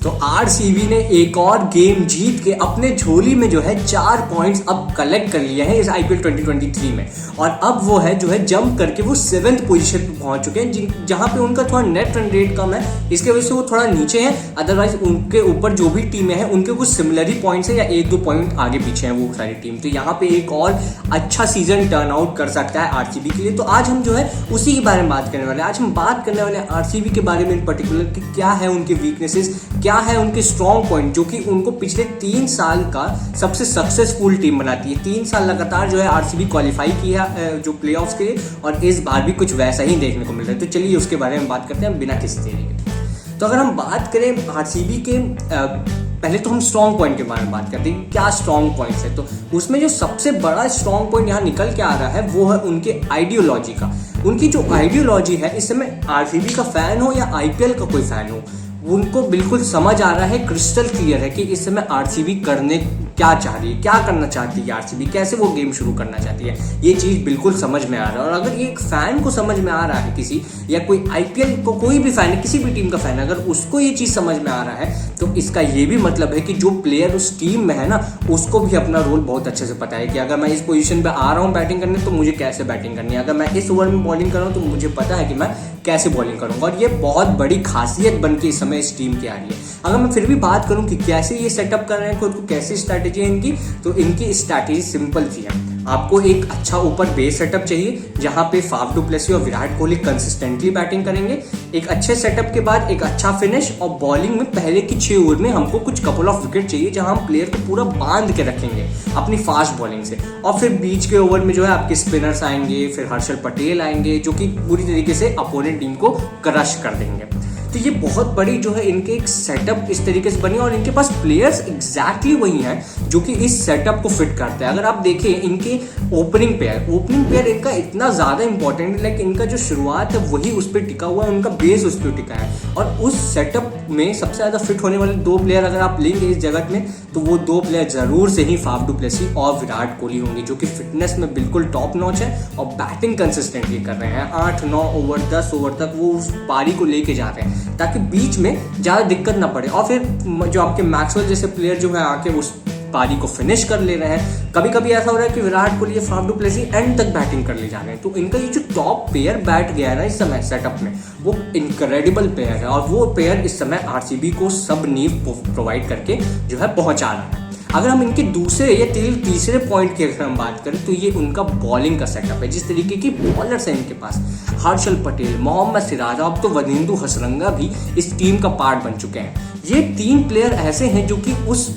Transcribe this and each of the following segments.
तो आरसीबी ने एक और गेम जीत के अपने झोली में जो है 4 पॉइंट्स अब कलेक्ट कर लिए हैं इस आईपीएल 2023 में। और अब वो है जो है जंप करके वो 7th पोजीशन पे पहुंच चुके हैं, जहां पे उनका थोड़ा नेट रन रेट कम है, इसके वजह से वो थोड़ा नीचे हैं। अदरवाइज उनके ऊपर जो भी टीमें हैं उनके कुछ सिमिलर ही पॉइंट्स है या 1-2 पॉइंट आगे पीछे हैं वो सारी टीम। तो यहाँ पे एक और अच्छा सीजन टर्न आउट कर सकता है आरसीबी के लिए। तो आज हम जो है उसी के बारे में बात करने वाले हैं। आज हम बात करने वाले हैं आरसीबी के बारे में इन पर्टिकुलर कि क्या है उनके वीकनेसेस, क्या है उनके स्ट्रॉन्ग पॉइंट, जो कि उनको पिछले 3 साल का सबसे सक्सेसफुल टीम बनाती है। 3 साल लगातार जो है आरसीबी क्वालिफाई किया जो प्लेऑफ्स के लिए, और इस बार भी कुछ वैसा ही देखने को मिल रहा है। तो चलिए उसके बारे में बात करते हैं बिना किसी देरी के। तो अगर हम बात करें आरसीबी के, पहले तो हम स्ट्रॉन्ग पॉइंट के बारे में बात करते हैं, क्या स्ट्रॉन्ग पॉइंट्स है। तो उसमें जो सबसे बड़ा स्ट्रॉन्ग पॉइंट यहाँ निकल के आ रहा है वो है उनके आइडियोलॉजी का। उनकी जो आइडियोलॉजी है, इस समय आरसीबी का फैन हो या आईपीएल का कोई फैन हो, उनको बिल्कुल समझ आ रहा है, क्रिस्टल क्लियर है कि इस समय आरसीबी करने क्या चाह रही है, क्या करना चाहती है आरसीबी, कैसे वो गेम शुरू करना चाहती है। ये चीज़ बिल्कुल समझ में आ रहा है। और अगर ये एक फैन को समझ में आ रहा है, किसी या कोई आईपीएल को कोई भी फैन है, किसी भी टीम का फैन है, अगर उसको ये चीज़ समझ में आ रहा है, तो इसका ये भी मतलब है कि जो प्लेयर उस टीम में है ना, उसको भी अपना रोल बहुत अच्छे से पता है कि अगर मैं इस पोजीशन पे आ रहा हूँ बैटिंग करने, तो मुझे कैसे बैटिंग करनी है। अगर मैं इस ओवर में बॉलिंग कर रहा हूँ तो मुझे पता है कि मैं कैसे बॉलिंग करूंगा। और ये बहुत बड़ी खासियत बन के इस समय इस टीम की आ रही है। अगर मैं फिर भी बात करूं कि कैसे ये सेटअप कर रहे हैं खुद को, कैसी स्ट्रैटेजी है इनकी, तो इनकी स्ट्रैटेजी सिंपल सी है। आपको एक अच्छा ऊपर बेस सेटअप चाहिए, जहां पे फाफ डू प्लेसी और विराट कोहली कंसिस्टेंटली बैटिंग करेंगे। एक अच्छे सेटअप के बाद एक अच्छा फिनिश, और बॉलिंग में पहले की 6 ओवर में हमको कुछ कपल ऑफ विकेट चाहिए, जहां हम प्लेयर को पूरा बांध के रखेंगे अपनी फास्ट बॉलिंग से। और फिर बीच के ओवर में जो है आपके स्पिनर्स आएंगे, फिर हर्षल पटेल आएंगे, जो कि पूरी तरीके से अपोनेंट टीम को क्रश कर देंगे। तो ये बहुत बड़ी जो है इनके एक सेटअप इस तरीके से बनी, और इनके पास प्लेयर्स एग्जैक्टली वही हैं जो कि इस सेटअप को फिट करते हैं। अगर आप देखें इनके ओपनिंग पेयर इनका इतना ज़्यादा इंपॉर्टेंट है, लाइक इनका जो शुरुआत है वही उस पर टिका हुआ है, उनका बेस उस पर टिका है। और उस सेटअप में सबसे ज़्यादा फिट होने वाले 2 प्लेयर अगर आप लेंगे इस जगत में, तो वो 2 प्लेयर ज़रूर से ही फाफ डू प्लेसी और विराट कोहली होंगे, जो कि फिटनेस में बिल्कुल टॉप नॉच है और बैटिंग कंसिस्टेंटली कर रहे हैं। 8-9 ओवर 10 ओवर तक वो उस पारी को लेके जा रहे हैं, ताकि बीच में ज़्यादा दिक्कत ना पड़े। और फिर जो आपके मैक्सवेल जैसे प्लेयर जो है आके उस पारी को फिनिश कर ले रहे हैं। कभी कभी ऐसा हो रहा है कि विराट कोहली या फाफ डू प्लेसी एंड तक बैटिंग कर ले जा रहे हैं। तो इनका ये जो टॉप पेयर बैठ गया है ना इस समय सेटअप में, वो इनक्रेडिबल पेयर है, और वो पेयर इस समय आरसीबी को सब नींव प्रोवाइड करके जो है पहुंचा रहा है। अगर हम इनके दूसरे या तीसरे पॉइंट की अगर हम बात करें, तो ये उनका बॉलिंग का सेटअप है। जिस तरीके की बॉलर्स हैं इनके पास, हर्षल पटेल, मोहम्मद सिराज, अब तो वनिंदु हसरंगा भी इस टीम का पार्ट बन चुके हैं। ये 3 प्लेयर ऐसे हैं जो कि उस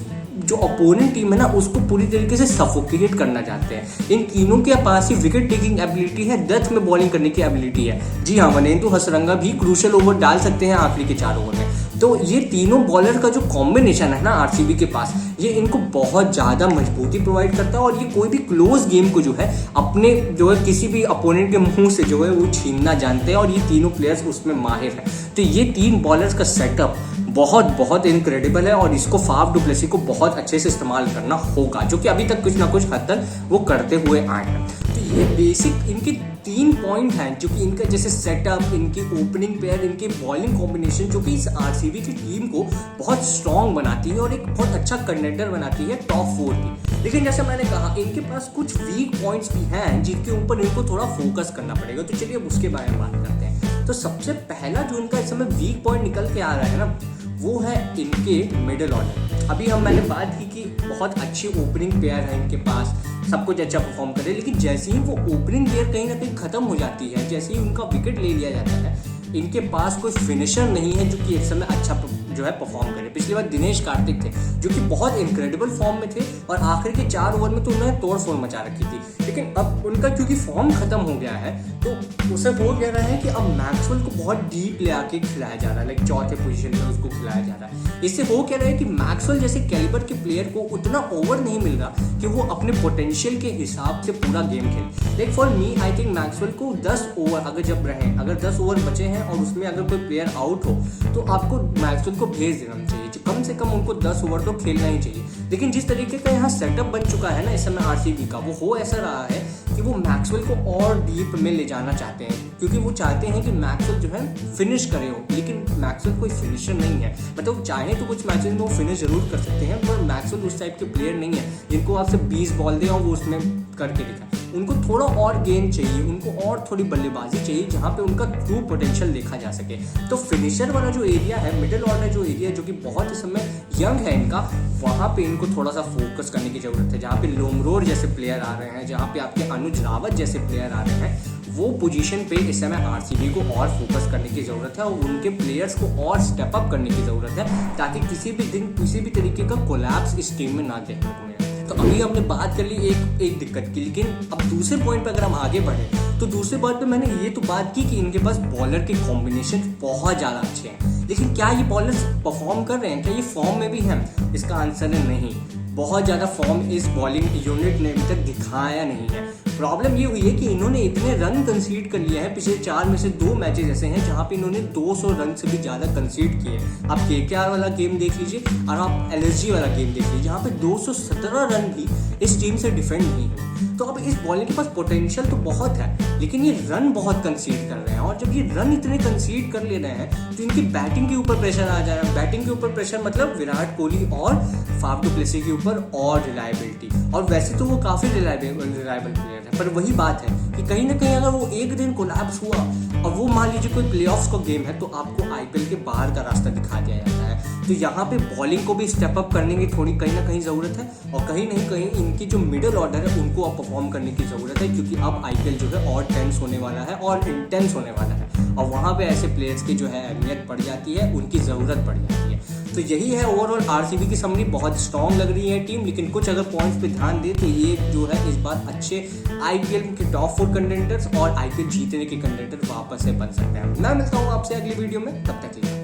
जो अपोनेंट टीम है ना, उसको पूरी तरीके से सफोकेट करना चाहते हैं। इन तीनों के पास ही विकेट टेकिंग एबिलिटी है, डेथ में बॉलिंग करने की एबिलिटी है। जी हाँ, वनिंदु हसरंगा भी क्रूशियल ओवर डाल सकते हैं आखिरी के 4 ओवर में। तो ये तीनों बॉलर का जो कॉम्बिनेशन है ना आरसीबी के पास, ये इनको बहुत ज़्यादा मजबूती प्रोवाइड करता है। और ये कोई भी क्लोज गेम को जो है अपने जो है किसी भी अपोनेंट के मुंह से जो है वो छीनना जानते हैं, और ये तीनों प्लेयर्स उसमें माहिर हैं। तो ये 3 बॉलर्स का सेटअप बहुत इनक्रेडिबल है, और इसको फाफ डू प्लेसी को बहुत अच्छे से इस्तेमाल करना होगा, जो कि अभी तक कुछ ना कुछ हद तक वो करते हुए आए हैं। तो ये बेसिक इनके 3 पॉइंट हैं, जो कि इनका जैसे सेटअप, इनकी ओपनिंग पेयर, इनकी बॉलिंग कॉम्बिनेशन, जो कि इस आरसीबी की टीम को बहुत स्ट्रॉन्ग बनाती है और एक बहुत अच्छा कंटेंडर बनाती है टॉप 4 की। लेकिन जैसे मैंने कहा, इनके पास कुछ वीक पॉइंट्स भी हैं जिनके ऊपर इनको थोड़ा फोकस करना पड़ेगा। तो चलिए अब उसके बारे में बात करते हैं। तो सबसे पहला जो इनका इस समय वीक पॉइंट निकल के आ रहा है ना, वो है इनके मिडिल ऑर्डर। अभी मैंने बात की कि बहुत अच्छी ओपनिंग पेयर है इनके पास, सब कुछ अच्छा परफॉर्म करे, लेकिन जैसे ही वो ओपनिंग पेयर कहीं ना कहीं खत्म हो जाती है, जैसे ही उनका विकेट ले लिया जाता है, इनके पास कोई फिनिशर नहीं है जो कि इस समय अच्छा जो है परफॉर्म करे। पिछली बार दिनेश कार्तिक थे, जो कि बहुत इनक्रेडिबल फॉर्म में थे, और आखिर के 4 ओवर में तो उन्होंने तोड़ फोड़ मचा रखी थी। लेकिन अब उनका क्योंकि फॉर्म खत्म हो गया है, तो उसे वो कह रहा है कि अब मैक्सवेल को बहुत डीप ले आके खिलाया जा रहा है, लाइक चौथे पोजीशन में उसको खिलाया जा रहा है। इससे वो कह रहा है कि मैक्सवेल जैसे कैलिबर के प्लेयर को उतना ओवर नहीं मिल रहा कि वो अपने पोटेंशियल के हिसाब से पूरा गेम खेले। Like for me I think Maxwell को 10 ओवर अगर 10 ओवर बचे हैं और उसमें अगर कोई प्लेयर आउट हो, तो आपको मैक्सवेल को भेज देना चाहिए। कम से कम उनको 10 ओवर तो खेलना ही चाहिए। लेकिन जिस तरीके का यहाँ सेटअप बन चुका है ना इस समय आरसीबी का, वो हो ऐसा रहा है कि वो मैक्सवेल को और डीप में ले जाना चाहते हैं, क्योंकि वो चाहते हैं कि मैक्सवेल जो है फिनिश करे हो। लेकिन मैक्सवेल कोई फिनिशर नहीं है, मतलब चाहे तो कुछ मैचेस में वो फिनिश जरूर कर सकते हैं, पर मैक्सवेल उस टाइप के प्लेयर नहीं है जिनको आपसे 20 बॉल दे और वो उसमें करके दिखाए। उनको थोड़ा और गेंद चाहिए, उनको और थोड़ी बल्लेबाजी चाहिए जहाँ पे उनका ट्रू पोटेंशियल देखा जा सके। तो फिनिशर वाला जो एरिया है, मिडिल ऑर्डर जो एरिया है, जो कि बहुत इस समय यंग है इनका, वहाँ पे इनको थोड़ा सा फोकस करने की ज़रूरत है। जहाँ पे लोमरोर जैसे प्लेयर आ रहे हैं, जहाँ पे आपके अनुज रावत जैसे प्लेयर आ रहे हैं, वो पोजीशन पे इस समय आरसीबी को और फोकस करने की ज़रूरत है और उनके प्लेयर्स को और स्टेप अप करने की ज़रूरत है, ताकि किसी भी दिन किसी भी तरीके का कोलैप्स इस टीम में ना देखने को मिले। तो अभी हमने बात कर ली एक दिक्कत की, लेकिन अब दूसरे पॉइंट पे अगर हम आगे बढ़े तो दूसरे पॉइंट पे मैंने ये तो बात की कि इनके पास बॉलर के कॉम्बिनेशन बहुत ज़्यादा अच्छे हैं, लेकिन क्या ये बॉलर्स परफॉर्म कर रहे हैं, क्या ये फॉर्म में भी हैं? इसका आंसर है नहीं। बहुत ज़्यादा फॉर्म इस बॉलिंग यूनिट ने अभी तक दिखाया नहीं है। प्रॉब्लम ये हुई है कि इन्होंने इतने रन कंसीड कर लिया है, पिछले 4 में से 2 मैचेस ऐसे हैं जहाँ पे इन्होंने 200 रन से भी ज़्यादा कंसीड किए। आप केकेआर वाला गेम देख लीजिए और आप एलएसजी वाला गेम देख लीजिए, जहाँ पे 217 रन भी इस टीम से डिफेंड नहीं हुए। तो अब इस बॉलिंग के पास पोटेंशियल तो बहुत है, लेकिन ये रन बहुत कंसीड कर रहे हैं, और जब ये रन इतने कंसीड कर ले रहे हैं तो इनकी बैटिंग के ऊपर प्रेशर आ जा रहा है। बैटिंग के ऊपर प्रेशर मतलब विराट कोहली और फाफ डू प्लेसी के ऊपर और रिलायबिलिटी, और वैसे तो वो काफ़ी रिलायबल प्लेयर है, पर वही बात है कि कहीं ना कहीं अगर वो एक दिन कोलैप्स हुआ और वो मान लीजिए कोई प्लेऑफ्स का गेम है, तो आपको आईपीएल के बाहर का रास्ता दिखा दिया जाता है। तो यहाँ पे बॉलिंग को भी स्टेप अप करने की थोड़ी कहीं ना कहीं ज़रूरत है, और कहीं नहीं कहीं इनकी जो मिडिल ऑर्डर है उनको अब परफॉर्म करने की ज़रूरत है, क्योंकि अब आईपीएल जो है और टेंस होने वाला है और इंटेंस होने वाला है, और वहाँ पे ऐसे प्लेयर्स की जो है अहमियत बढ़ जाती है, उनकी ज़रूरत बढ़ जाती है। तो यही है ओवरऑल आरसीबी की समरी। बहुत स्ट्रॉन्ग लग रही है टीम, लेकिन कुछ अगर पॉइंट्स पे ध्यान दे तो ये जो है इस बार अच्छे आईपीएल के टॉप 4 कंटेंडर्स और आईपीएल जीतने के कंटेंडर वापस से बन सकते हैं। मैं मिलता हूँ आपसे अगली वीडियो में, तब तक के लिए।